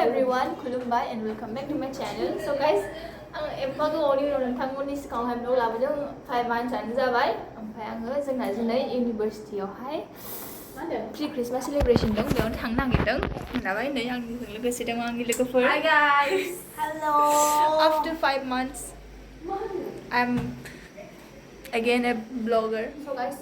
everyone, खुलुमबाय and welcome back to my channel. So guys, आं एफा गोबावनि उनाव नोंथांमोननि सिगाङावहाय ब्लग लाबोदों 5 monthsआनो जाबाय ओमफ्राय आङो जोंना दिनै इउनिभारसिटियावहाय प्रि क्रिसमास सेलिब्रेशन दं बेयावनो थांनो नागिरदों दाबाय नै आंनिजों लोगोसे दङ आंनि लोगोफोर Hi guys Hello After 5 months I'm again a blogger So guys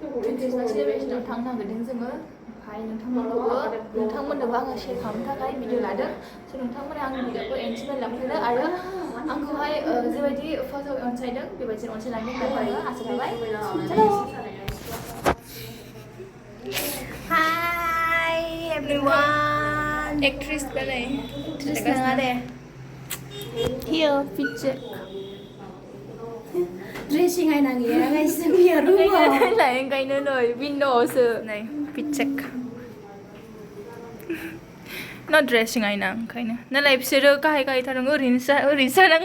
pre Christmas सेलिब्रेशनाव थांनो नागिरदों जोङो ओमफ्राय नोंथांमोननोबो आङो शेयार खालामनो थाखाय भिडिअ लादों स' नोंथांमोना आंनि भिडिअखौ एन्जय लांफैदो आरो आंखौहाय जेबायदि फार्स्टआव अनसायदों बेबायदिनो अनसायलांगोन होननानै आङो आसा थाबाय Hi everyone. Actress balai. Actress nggak ada. Here picture. Dressing ay nang ya guys. Biar rumah. Lain kain noi window se. Nai picture. Not dressing ay nang kain. Na live sero kahai kahai tharang urisa nang.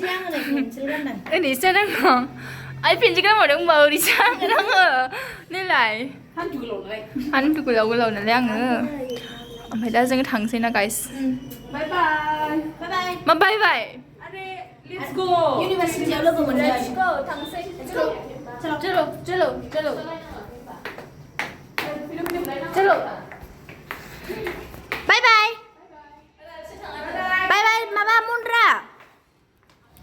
Siang ni pencil kan nang. Urisa nang. Ai pencil kan orang mau urisa nang. Nilai. Han juga lo nilai. Han juga lo nilai ang. Oke, dah jangan thangsi na guys. Bye bye. Bye bye. Ma bye bye. Let's go. University lo go mana? Let's go thangsi. Chalo. Chalo. Chalo. Chalo. Chalo. Bye bye. Bye bye. Mama Mundra.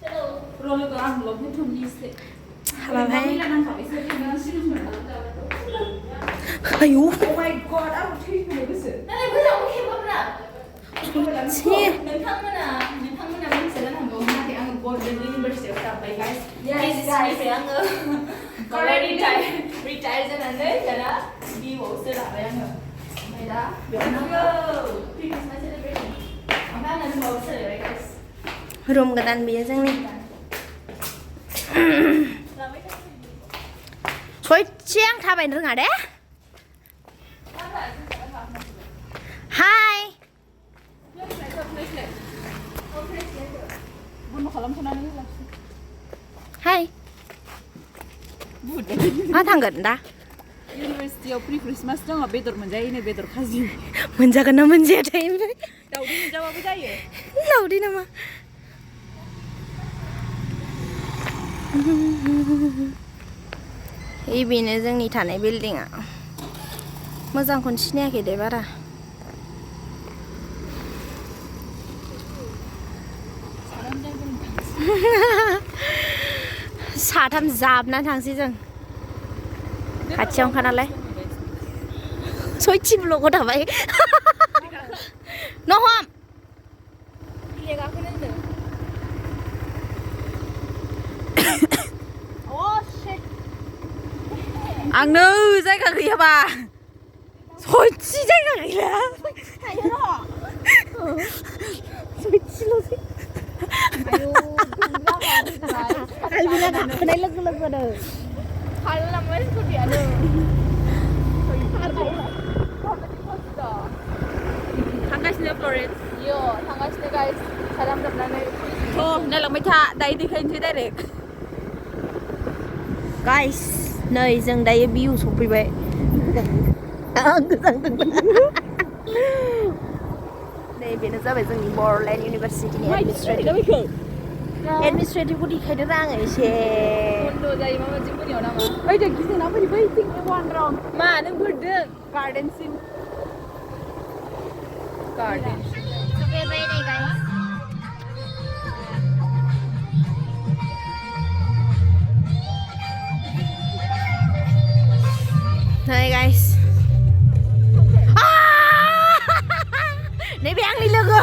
Chalo. Roll go ang lo ni thumni se. Bye bye. Ayo. Oh my god. Aku tweet ni guys. Nanti kita mau kemana na? Sih. Nentang mana misalnya nang mau nanti ang Bodoland University of Tapai guys. Yes guys. Yang kalau retire jangan deh karena di bawah lah yang Meda. Biar go. Christmas celebration. Apa nanti bawah ya guys. Room ketan biasa nih. Soy chiang tha bai nang ada? Hi. Hi. Ah थांगोन दा? University of Pre-Christmas dong, bedor menjadi ini bedor kazi. मोनजागोन ना मोनजायाथाय ओमफ्राय Daudi menjawab apa ya? दावदै नामा? बेनो जोंनि थानाय बिल्डिंआ मोजांखौनो सिनायाखै दे बारा साथाम जाबना थांसै जों खाथियावनोखा नालाय सयथि ब्लकआव थाबाय न' हम आंनो जायगा गैयाबा सयथि जायगा गैला सयथिल'सै आलबिना गाखोनाय लोगो लोगोनो खालामबाय स्कुटियानो थांगासिनो फ्लरेन्स Yo थांगासिनो guys सालाम दाबनानै थ' नायलांबाय था दायो देखायनोसै डाइरेक्ट गाइस नै जों दायो बिउ सफैबाय नै बेनो जाबाय जोंनि बड'लेण्ड इउनिभारसिटिनि एडमिनिस्ट्रेटिभखौ देखायदों आङो एसे बन्द' जायो माबायदि मोनायाव नामा ओइ दा गिदिंना फै बैथिं वान राउन्ड मा नों बोरदों गार्डेनसिम गार्डेन सफैबाय नै गाइस नै गाइस नैबे आंनि लोगो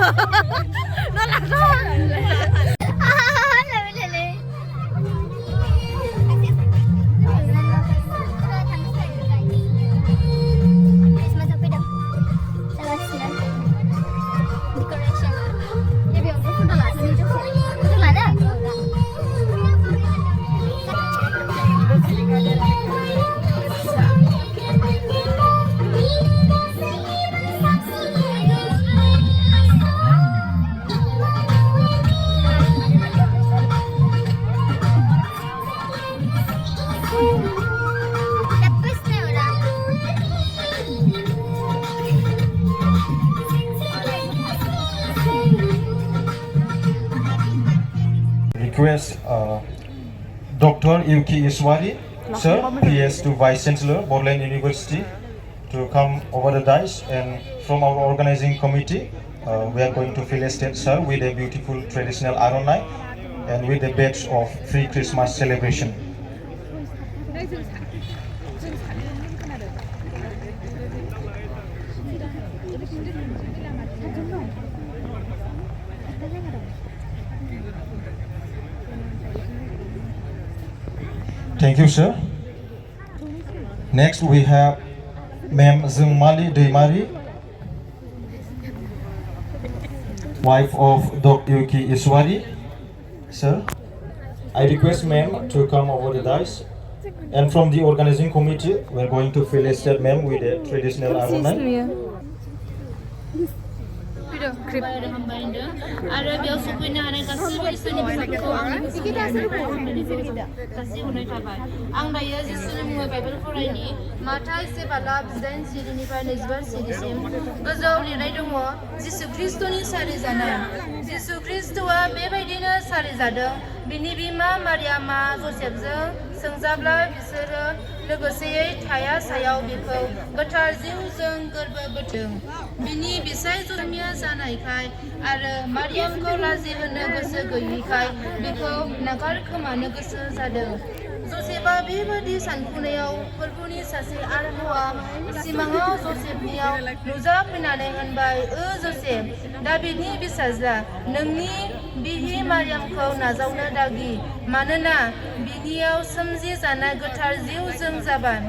request Dr. Yuki Iswari, sir, PS2 Vice Chancellor, Bodoland University, to come over the dais. And from our organizing committee, we are going to felicitate sir with a beautiful traditional aronai and with a badge of free Christmas celebration. Thank you, sir. Next, we have Ma'am Zungmali Deimari, wife of Dr. Yuki Iswari. Sir, I request ma'am to come over the dais. And from the organizing committee, we are going to felicitate ma'am with a traditional aronai. आरो बेयाव सफैनो हानाय गासैबो इसोरनि बिफाखौ गासैबो थाबाय आं दायो जिसुनि मुङै बाइबेल फरायनि माथाइ 7:9 25 सिरिसिम गोजौआव लिरनाय दङ जिसु ख्रीष्टनि सारिजानाय जिसु ख्रीष्टआ बेबायदिनो सारिजादों बिनि बिमा मारियामा जसेफजों सोंजाब्ला बिसोरो लोगोसेयै थाया सायाव बिखौ गोथार जिउजों गोरबो बोदों बिनि बिसाय जरमिया जानायखाय आरो मारियामखौ लाजि होनो गोसो गैयैखाय बिखौ नागारखोमानो गोसो जादों जसेफआ बेबादि सानफुनायाव फोरबोनि सासे आरहौवा सिमाङाव जसेफनियाव नुजाफैनानै होनबाय जसेफ दाबिदनि फिसाज्ला नोंनि बिहि मारियामखौ नाजावनो दागि मानोना बिनियाव सोमजिजानाय गोथार जिउजों जाबाय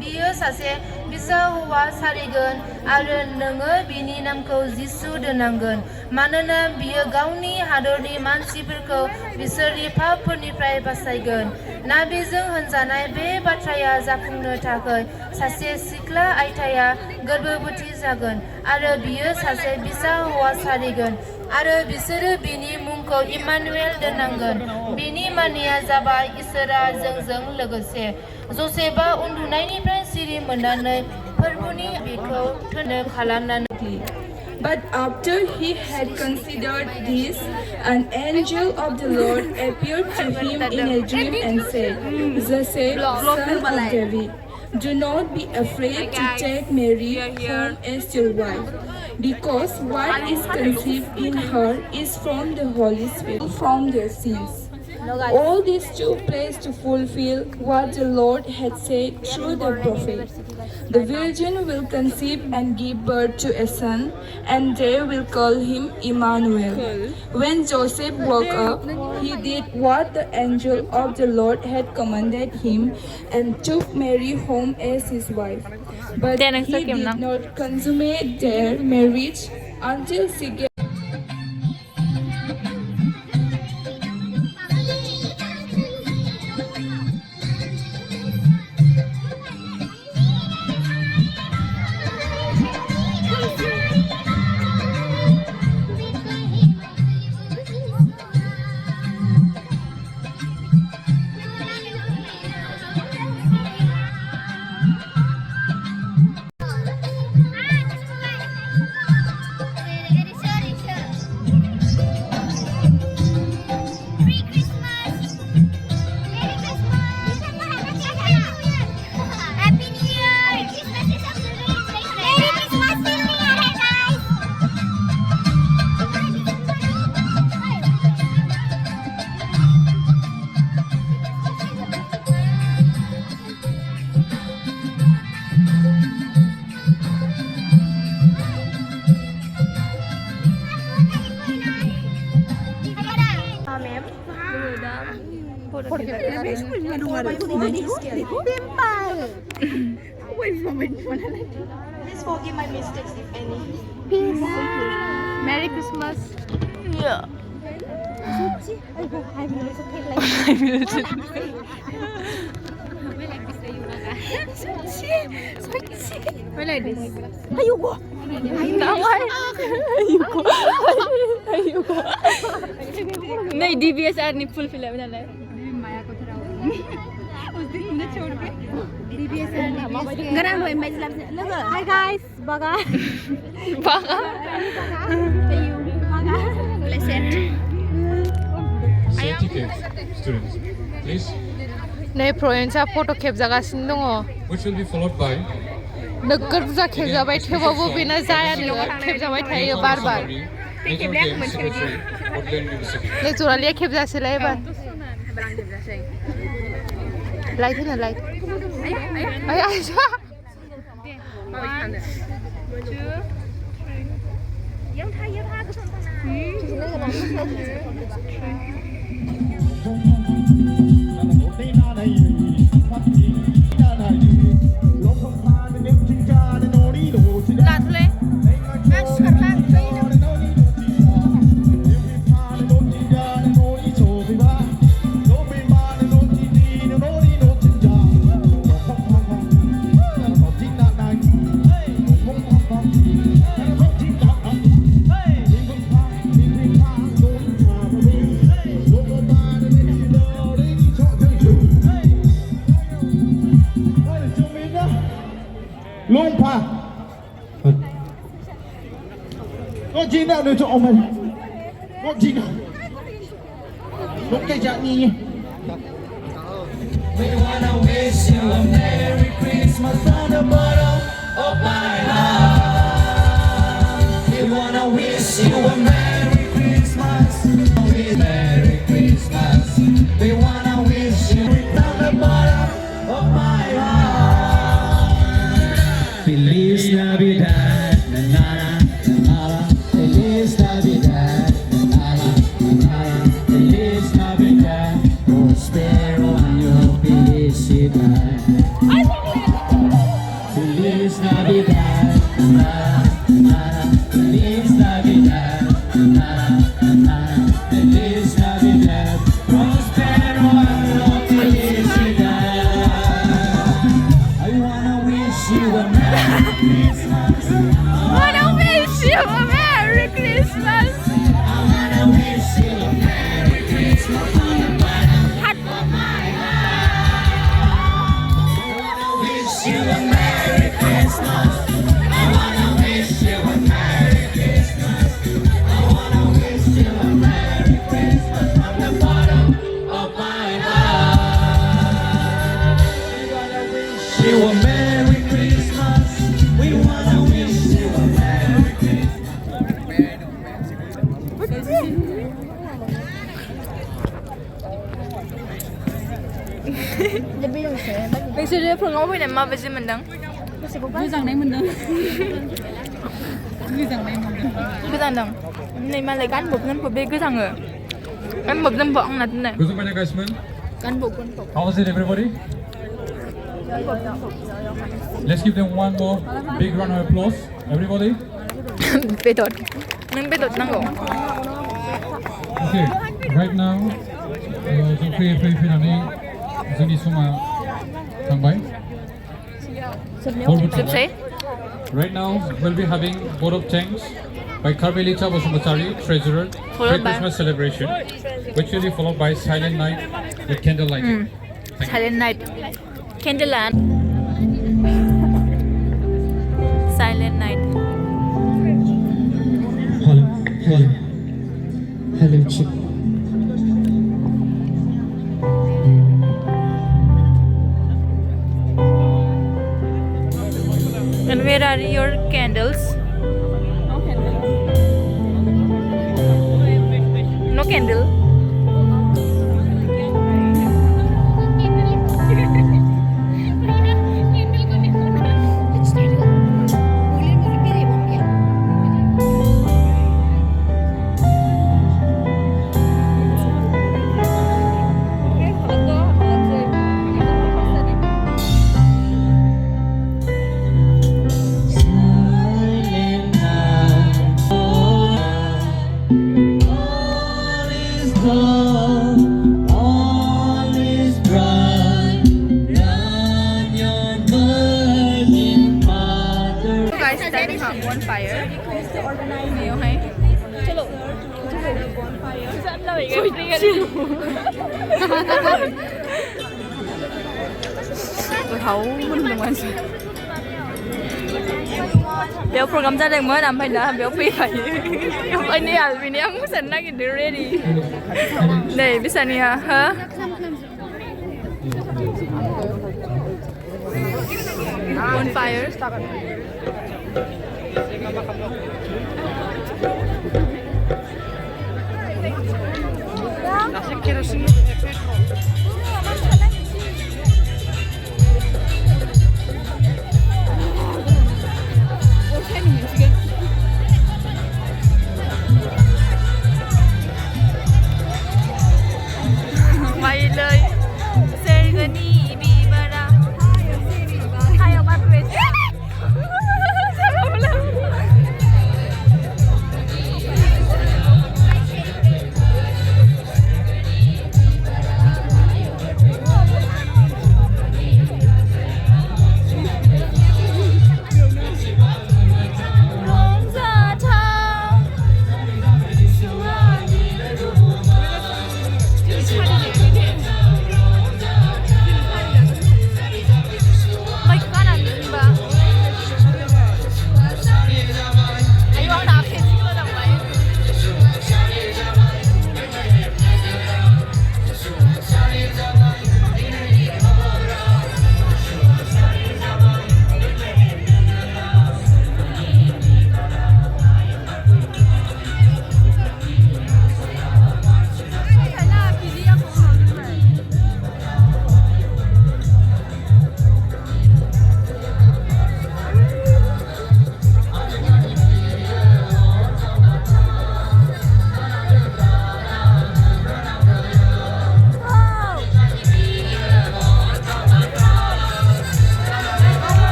बियो सासे फिसा हौवा सारिगोन आरो नोङो बिनि नामखौ जिसु दोननांगोन मानोना बियो गावनि हादरनि मानसिफोरखौ बिसोरनि पापफोरनिफ्राय बासायगोन नाबिजों होनजानाय बे बाथ्राया जाफुंनो थाखाय सासे सिख्ला आइथाया गोर्बोबती जागोन आरो बियो सासे फिसा हौवा सारिगोन आरो बिसोरो बिनि मुंखौ इमानुएल दोननांगोन बिनि मानिया जाबाय इसोरा जोंजों लोगोसे जसेफआ उन्दुनायनिफ्राय सिरि मोननानै फोरबोनि बिखौ थोनो खालामनानै But after he had considered this, an angel of the Lord appeared to him in a dream and said, Joseph, son of David, do not be afraid to take Mary home as your wife, because what is conceived in her is from the Holy Spirit, from their sins. All this took place to fulfill what the Lord had said through the prophet. The virgin will conceive and give birth to a son, and they will call him Emmanuel. When Joseph woke up, he did what the angel of the Lord had commanded him and took Mary home as his wife. But he did not consummate their marriage until she gave Please forgive my mistakes if any. Peace. Merry Christmas. Yeah. Why like this? Ayuko. नहीं DBSR नहीं fulfil है मैंने माया को थोड़ा उस दिन मुझे छोड़ के DBSR गरम हुए मैं लगा हाय गाइस बगा बगा pleasure 20K students. Please. नै फ्लरेन्सआ फट' खेबजागासिनो दङ Which will be followed by नोगोर बुरजा खेबजाबाय थेवबाबो बेना जायानो खेबजाबाय थायो बार बार Major Games Secretary, Bodoland University. नै जरालिया खेबजासैलाय एबार लाइट होनो light I Aaysa Long pa. Có chi nào được cho ông mày? Có chi nào? Lúc cái dạng gì? We wanna wish you a Merry Christmas from the bottom of my heart. We wanna wish you a Merry Christmas. Merry Christmas. We wanna wish you from the bottom of my heart. Feliz Navidad, na na na na. Feliz Navidad, na na na na. Feliz Navidad, prospero año felicidad. Feliz Navidad, na na na. Feliz Navidad, na na na. Feliz Navidad, prospero año felicidad. I wanna wish you a Merry Christmas. wanna wish you a Merry Christmas I wanna wish you a Merry Christmas from the bottom of my heart. I wanna wish you a Merry Christmas. I wanna wish you a Merry Christmas. I wanna wish you a Merry Christmas from the bottom of my heart. We wanna wish you a Merry Christmas. We wanna wish you a Merry Christmas. नोंसोरो फुङाव फैनाय माबायदि मोनदों मोजांनाय मोनदों मोजांनाय मोनदों गोजांदों नै मालाय गानफब गानफब बे गोजाङो गानफब जोमफब आंना दिनै Goodbye, guys, man. गानफब गानफब How was it, everybody? Let's give them one more big round of applause, everybody. बेदर नों बेदर नांगौ Okay, right now, जों फैयै फैनानै जोंनि समा थांबाय। जोबसै Right now, we'll be having vote of thanks by Florence Basumatary, Treasurer, Pre-Christmas celebration, which will be followed by silent night with candle lighting. Silent night Candleland Silent night Hello, Chip. And where are your candles? No candle. Standing on bonfire. Nhiều hay. Chalo. Saan lang Tôi thấu mình luôn anh. बेयाव programme जादोंमोन ओमफ्राय दा बेयाव फैबाय ओमफ्राय नै आलबिनिया मोसानो नागिरदों रेडि नै बिसानिया हो bonfire Mailay sergani bibara hayo batwe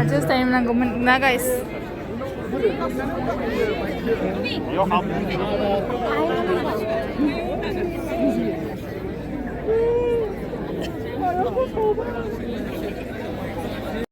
Just time nanggumun na guys.